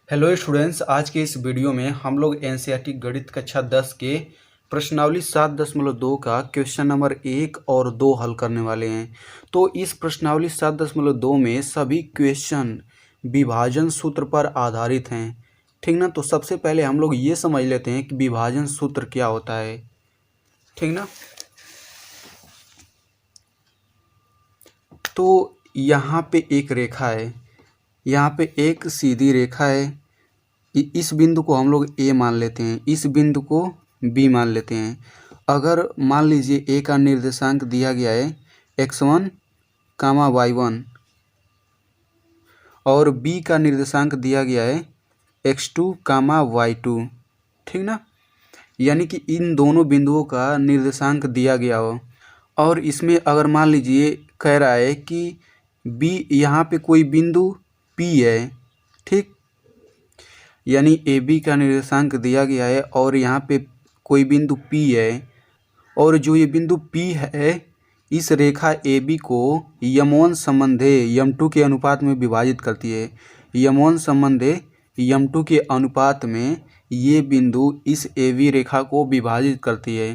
Hello students, आज के इस वीडियो में हम लोग एनसीईआरटी गणित कक्षा 10 के प्रश्नावली 7.2 का क्वेश्चन नंबर 1 और 2 हल करने वाले हैं। तो इस प्रश्नावली 7.2 में सभी क्वेश्चन विभाजन सूत्र पर आधारित हैं। ठीक ना। तो सबसे पहले हम लोग ये समझ लेते हैं कि विभाजन सूत्र क्या होता है। ठीक ना। तो यहाँ पे एक रेखा है, यहाँ पे एक सीधी रेखा है। इस बिंदु को हम लोग ए मान लेते हैं, इस बिंदु को बी मान लेते हैं। अगर मान लीजिए ए का निर्देशांक दिया गया है x1, y1 और बी का निर्देशांक दिया गया है x2, y2। ठीक ना। यानी कि इन दोनों बिंदुओं का निर्देशांक दिया गया हो और इसमें अगर मान लीजिए कह रहा है कि बी यहाँ पे कोई बिंदु P है। ठीक। यानी ए बी का निर्देशांक दिया गया है और यहाँ पे कोई बिंदु P है और जो ये बिंदु P है इस रेखा ए बी को यम1 संबंधे यम2 के अनुपात में विभाजित करती है। यम1 संबंधे यम2 के अनुपात में ये बिंदु इस ए बी रेखा को विभाजित करती है।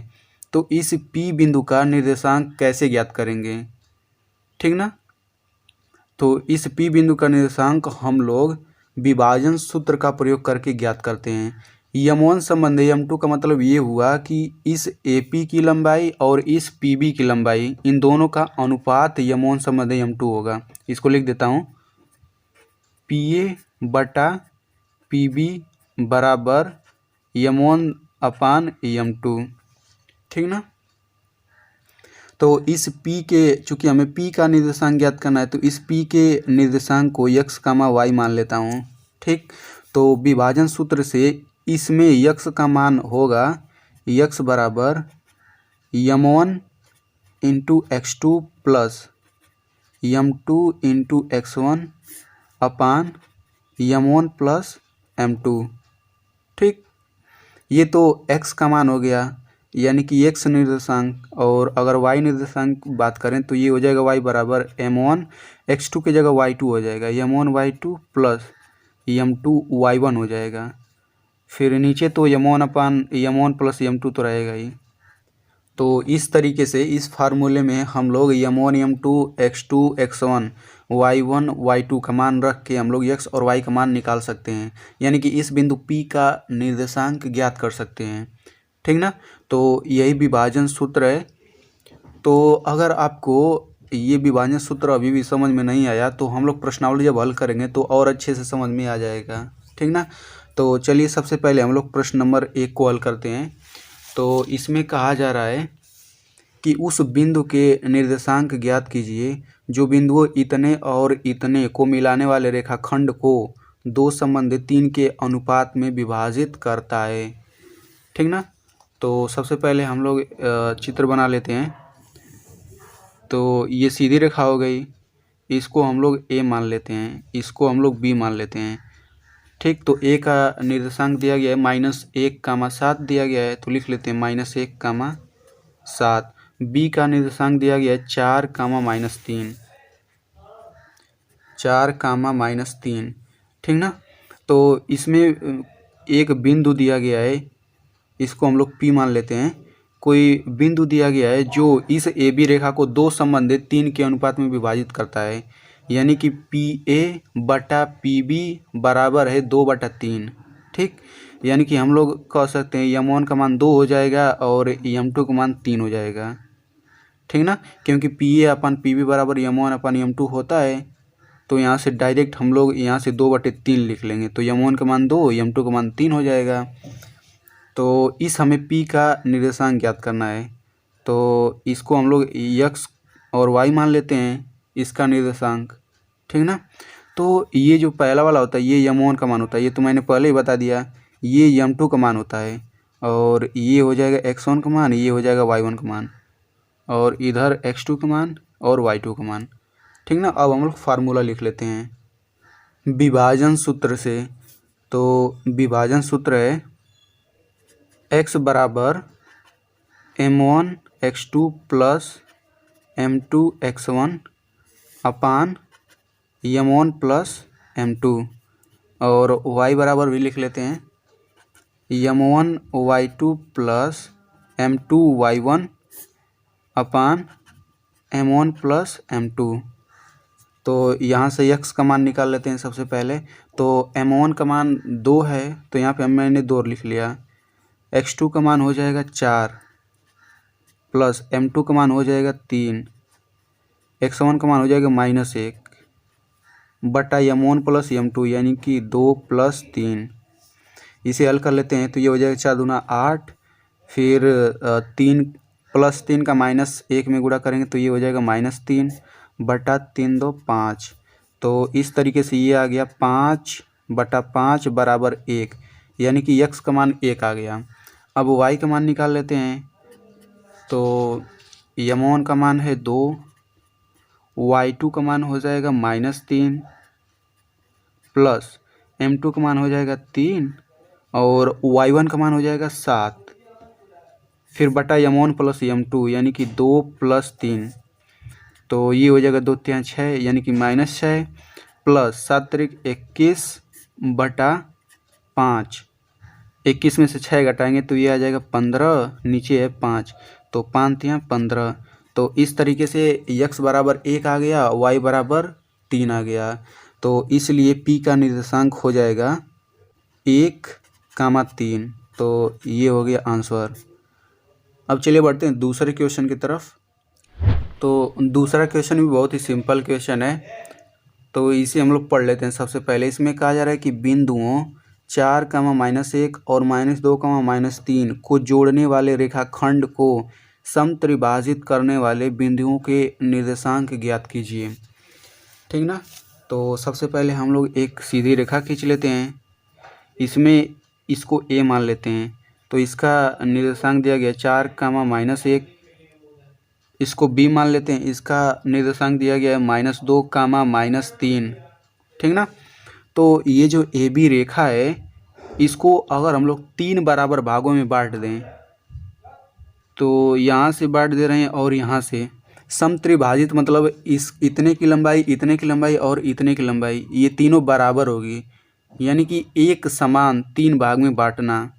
तो इस P बिंदु का निर्देशांक कैसे ज्ञात करेंगे। ठीक ना। तो इस P बिंदु का निर्देशांक हम लोग विभाजन सूत्र का प्रयोग करके ज्ञात करते हैं। यम1 संबंधी यम2 का मतलब ये हुआ कि इस AP की लंबाई और इस PB की लंबाई, इन दोनों का अनुपात यम1 संबंधी यम2 होगा। इसको लिख देता हूँ, PA बटा PB बराबर यम1 अपान यम2। ठीक ना। तो इस P के, चूँकि हमें P का निर्देशांक ज्ञात करना है तो इस P के निर्देशांक को x, y मान लेता हूँ। ठीक। तो विभाजन सूत्र से इसमें x का मान होगा x बराबर यम1 इंटू x2 प्लस यम2 इंटू x1 अपान यम1 प्लस m2। ठीक। ये तो x का मान हो गया, यानी कि x निर्देशांक, और अगर y निर्देशांक बात करें तो ये हो जाएगा y बराबर m1 x2 की जगह y2 हो जाएगा, m1 y2 plus m2 y1 हो जाएगा। फिर नीचे तो m1 अपान m1 प्लस m2 तो रहेगा ही। तो इस तरीके से इस फार्मूले में हम लोग m1 m2 x2 x1 y1 y2 का मान रख के हम लोग x और y का मान निकाल सकते हैं, यानी कि इस बिंदु P का निर्देशांक ज्ञात कर सकते हैं। ठीक ना। तो यही विभाजन सूत्र है। तो अगर आपको ये विभाजन सूत्र अभी भी समझ में नहीं आया तो हम लोग प्रश्नावली जब हल करेंगे तो और अच्छे से समझ में आ जाएगा। ठीक ना। तो चलिए सबसे पहले हम लोग प्रश्न नंबर 1 को हल करते हैं। तो इसमें कहा जा रहा है कि उस बिंदु के निर्देशांक ज्ञात कीजिए जो बिंदुओं इतने और इतने को मिलाने वाले रेखाखंड को 2 संबंधित 3 के अनुपात में विभाजित करता है। ठीक ना। तो सबसे पहले हम लोग चित्र बना लेते हैं। तो ये सीधी रेखा हो गई, इसको हम लोग A मान लेते हैं, इसको हम लोग B मान लेते हैं। ठीक। तो A का निर्देशांक दिया गया है -1, 7 दिया गया है, तो लिख लेते हैं -1, 7। B का निर्देशांक दिया गया है 4, -3, 4, -3। ठीक ना। तो इसमें एक बिंदु दिया गया है, इसको हम लोग P मान लेते हैं। कोई बिंदु दिया गया है जो इस AB रेखा को 2 संबंधित 3 के अनुपात में विभाजित करता है, यानी कि PA बटा PB बराबर है 2/3। ठीक। यानी कि हम लोग कह सकते हैं यम1 का मान 2 हो जाएगा और यम2 का मान 3 हो जाएगा। ठीक ना। क्योंकि PA अपन PB बराबर यम1 अपन यम2 होता है, तो यहाँ से डायरेक्ट हम लोग यहाँ से 2/3 लिख लेंगे, तो यम1 का मान 2, यम2 का मान 3 हो जाएगा। तो इस हमें P का निर्देशांक ज्ञात करना है, तो इसको हम लोग x और y मान लेते हैं, इसका निर्देशांक। ठीक ना। तो ये जो पहला वाला होता है ये यम1 का मान होता है, ये तो मैंने पहले ही बता दिया। ये यम2 का मान होता है और ये हो जाएगा x1 का मान, ये हो जाएगा y1 का मान, और इधर x2 का मान और y2 का मान। ठीक ना। अब हम लोग फार्मूला लिख लेते हैं विभाजन सूत्र से। तो विभाजन सूत्र है x बराबर m1 x2 plus m2 x1 अपान m1 प्लस m2। और y बराबर भी लिख लेते हैं m1 y2 plus m2 y1 अपान m1 प्लस m2। तो यहाँ से x का मान निकाल लेते हैं सबसे पहले। तो m1 का मान 2 है तो यहाँ पे मैंने 2 लिख लिया। x2 का मान हो जाएगा 4 प्लस m2 का मान हो जाएगा 3, x1 का मान हो जाएगा -1 बटा m1 प्लस m2 यानी कि 2 प्लस 3। इसे हल कर लेते हैं तो ये हो जाएगा 4 दूना 8, फिर 3 प्लस 3 का -1 में गुणा करेंगे तो ये हो जाएगा -3 बटा 3 2 5। तो इस तरीके से ये आ गया 5 बटा 5 बराबर 1, यानी कि x का मान 1 आ गया। अब y का मान निकाल लेते हैं। तो m1 का मान है 2, y2 का मान हो जाएगा -3 प्लस m2 का मान हो जाएगा 3 और y1 का मान हो जाएगा 7, फिर बटा m1 प्लस m2 यानी कि 2 प्लस 3। तो ये हो जाएगा 2 3 6 यानी कि -6 प्लस 7 तरीक 21 बटा 5। 21 में से 6 घटाएंगे तो ये आ जाएगा 15, नीचे है 5 तो 5 3 15। तो इस तरीके से x बराबर 1 आ गया, y बराबर 3 आ गया। तो इसलिए p का निर्देशांक हो जाएगा 1,3। तो ये हो गया आंसर। अब चलिए बढ़ते हैं दूसरे क्वेश्चन की तरफ। तो दूसरा क्वेश्चन भी बहुत ही सिंपल क्वेश्चन है, तो इसे हम लोग पढ़ लेते हैं। सबसे पहले इसमें कहा जा रहा है कि बिंदुओं 4, -1 और -2, -3 को जोड़ने वाले रेखाखंड को समत्रिभाजित करने वाले बिंदुओं के निर्देशांक ज्ञात कीजिए। ठीक ना। तो सबसे पहले हम लोग एक सीधी रेखा खींच लेते हैं, इसमें इसको a मान लेते हैं। तो इसका निर्देशांक दिया गया 4, -1, इसको b मान लेते हैं, इसका निर्देशांक दिया गया है -2, -3। ठीक ना। तो ये जो ए बी रेखा है इसको अगर हम लोग 3 बराबर भागों में बांट दें, तो यहाँ से बांट दे रहे हैं और यहाँ से समत्रिभाजित मतलब इस इतने की लंबाई, इतने की लंबाई और इतने की लंबाई, ये तीनों बराबर होगी, यानी कि एक समान 3 भाग में बांटना।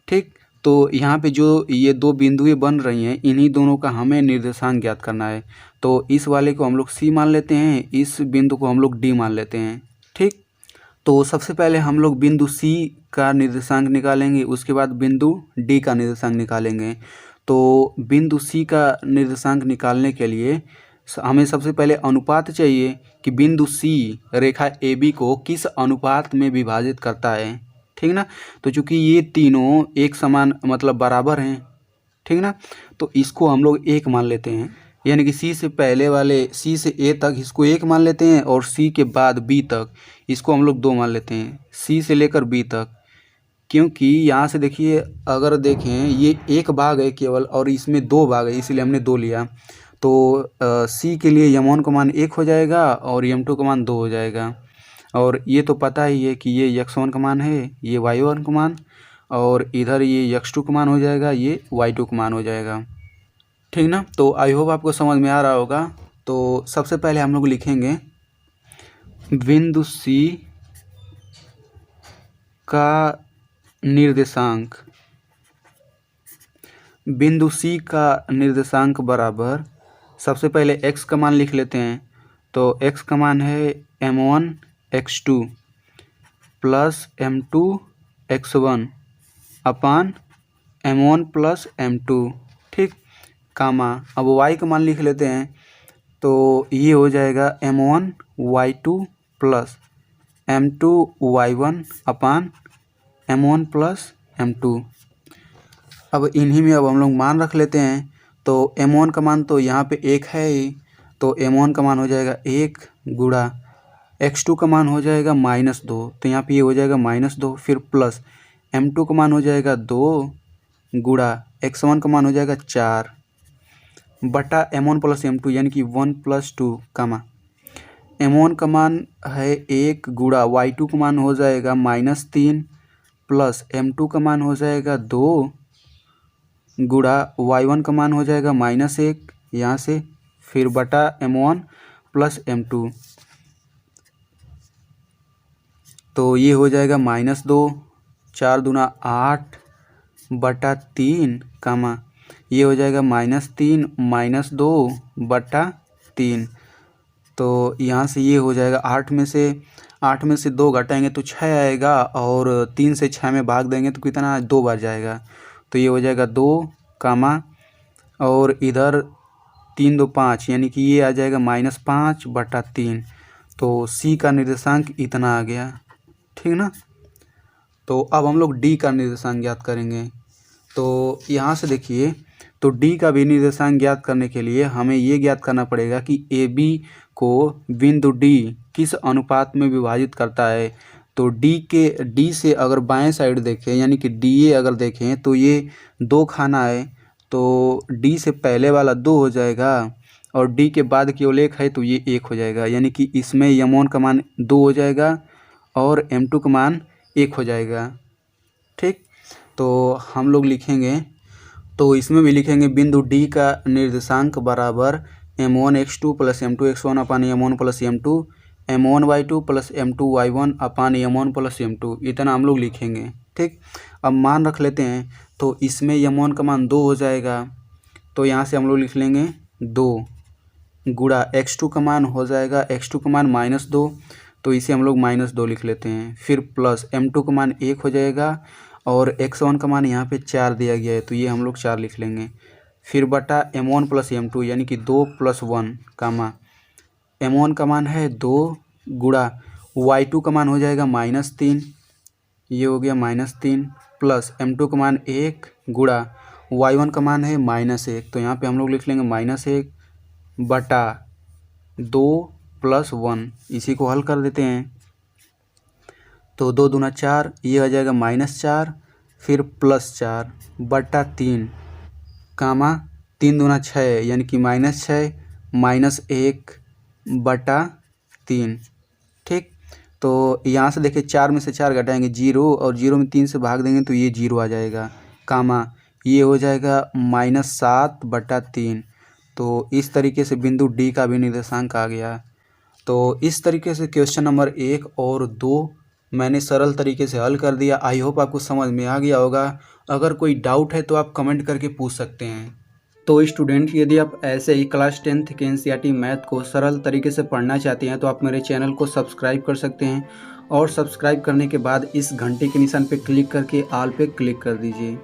ठीक। तो यहाँ पे जो ये 2 बिंदुएं बन रही हैं इन्हीं दोनों का हमें निर्देशांक ज्ञात करना है। तो इस वाले को हम लोग C मान लेते हैं, इस बिंदु को हम लोग D मान लेते हैं। ठीक। तो सबसे पहले हम लोग बिंदु C का निर्देशांक निकालेंगे, उसके बाद बिंदु D का निर्देशांक निकालेंगे। तो बिंदु C का निर्देशांक निकालने के लिए हमें सबसे पहले अनुपात चाहिए कि बिंदु C रेखा AB को किस अनुपात में विभाजित करता है। ठीक ना। तो चूंकि ये तीनों एक समान मतलब बराबर हैं, ठीक ना, तो इसको हम लोग 1 मान लेते हैं, यानी कि C से पहले वाले C से A तक इसको 1 मान लेते हैं और C के बाद B तक इसको हम लोग 2 मान लेते हैं, C से लेकर B तक। क्योंकि यहाँ से देखिए, अगर देखें ये एक भाग है केवल और इसमें 2 भाग है, इसलिए हमने 2 लिया। तो C के लिए m1 का मान 1 हो जाएगा और m2 का मान 2 हो जाएगा। और ये तो पता ही है कि ये x1 का मान है, ये y1 का मान, और इधर ये x2 का मान हो जाएगा, ये y2 का मान हो जाएगा। ठीक ना। तो आई होप आपको समझ में आ रहा होगा। तो सबसे पहले हम लोग लिखेंगे बिंदु C का निर्देशांक। बिंदु C का निर्देशांक बराबर, सबसे पहले x का मान लिख लेते हैं। तो x का मान है m1 x2 plus m2 x1 अपान m1 प्लस m2। ठीक। कामा, अब y का मान लिख लेते हैं। तो ये हो जाएगा m1 y2 plus m2 y1 अपान m1 प्लस m2। अब इन्हीं में अब हम लोग मान रख लेते हैं। तो m1 का मान तो यहाँ पे 1 है ही, तो m1 का मान हो जाएगा 1 गुणा x2 का मान हो जाएगा -2, तो यहाँ पे ये हो जाएगा -2, फिर प्लस m2 का मान हो जाएगा 2 गुणा x1 का मान हो जाएगा 4 बटा m1 प्लस m2 यानी कि 1 + 2 कामा m1 का मान है 1 गुणा y2 का मान हो जाएगा -3 प्लस m2 का मान हो जाएगा 2 गुणा y1 का मान हो जाएगा -1 यहाँ से, फिर बटा m1 प्लस m2। तो ये हो जाएगा -2, 4 दूना 8 बटा 3 कामा ये हो जाएगा -3 -2 बटा 3। तो यहाँ से ये हो जाएगा 8 में से 2 घटाएंगे तो 6 आएगा, और 3 से 6 में भाग देंगे तो कितना 2 बार जाएगा। तो ये हो जाएगा 2 कामा और इधर 3 2 5 यानी कि ये आ जाएगा -5 बटा 3। तो सी का निर्देशांक इतना आ गया, ठीक ना। तो अब हम लोग डी का निर्देशांक ज्ञात करेंगे। तो यहाँ से देखिए, तो डी का भी निर्देशांक ज्ञात करने के लिए हमें ये ज्ञात करना पड़ेगा कि ए बी को बिंदु डी किस अनुपात में विभाजित करता है। तो डी से अगर बाएं साइड देखें यानी कि डी ए अगर देखें तो ये 2 खाना है, तो डी से पहले वाला 2 हो जाएगा और डी के बाद केवल 1 है तो ये 1 हो जाएगा, यानी कि इसमें m1 का मान 2 हो जाएगा और m2 का मान 1 हो जाएगा, ठीक। तो हम लोग लिखेंगे, तो इसमें भी लिखेंगे बिंदु डी का निर्देशांक बराबर m1x2 प्लस m2x1 अपान m1 plus m2 m1y2 plus m2y1 अपान m1 प्लस m2, इतना हम लोग लिखेंगे, ठीक। अब मान रख लेते हैं, तो इसमें m1 का मान 2 हो जाएगा, तो यहाँ से हम लोग लिख लेंगे 2 गुणा x2 का मान हो जाएगा, x2 का मान -2, तो इसे हम लोग -2 लिख लेते हैं। फिर प्लस m2 का मान 1 हो जाएगा और x1 का मान यहाँ पे 4 दिया गया है तो ये हम लोग 4 लिख लेंगे। फिर बटा m1 प्लस m2 यानी कि 2 + 1 कामा m1 का मान है 2 गुणा y2 का मान हो जाएगा -3, ये हो गया -3 प्लस m2 का मान 1 गुणा y1 का मान है -1, तो यहाँ पे हम लोग लिख लेंगे -1 बटा 2 + 1, इसी को हल कर देते हैं। तो 2 दूना 4, ये आ जाएगा -4 फिर +4 बटा 3 कामा 3 दूना 6 यानी कि -6 -1 बटा 3, ठीक। तो यहाँ से देखिए 4 में से 4 घटाएंगे 0 और 0 में 3 से भाग देंगे तो ये 0 आ जाएगा, कामा ये हो जाएगा -7 बटा 3। तो इस तरीके से बिंदु डी का भी निर्देशांक आ गया। तो इस तरीके से क्वेश्चन नंबर 1 और 2 मैंने सरल तरीके से हल कर दिया। आई होप आपको समझ में आ गया होगा। अगर कोई डाउट है तो आप कमेंट करके पूछ सकते हैं। तो स्टूडेंट, यदि आप ऐसे ही क्लास 10th के एनसीईआरटी मैथ को सरल तरीके से पढ़ना चाहते हैं तो आप मेरे चैनल को सब्सक्राइब कर सकते हैं, और सब्सक्राइब करने के बाद इस घंटे के निशान पर क्लिक करके ऑल पे क्लिक कर दीजिए।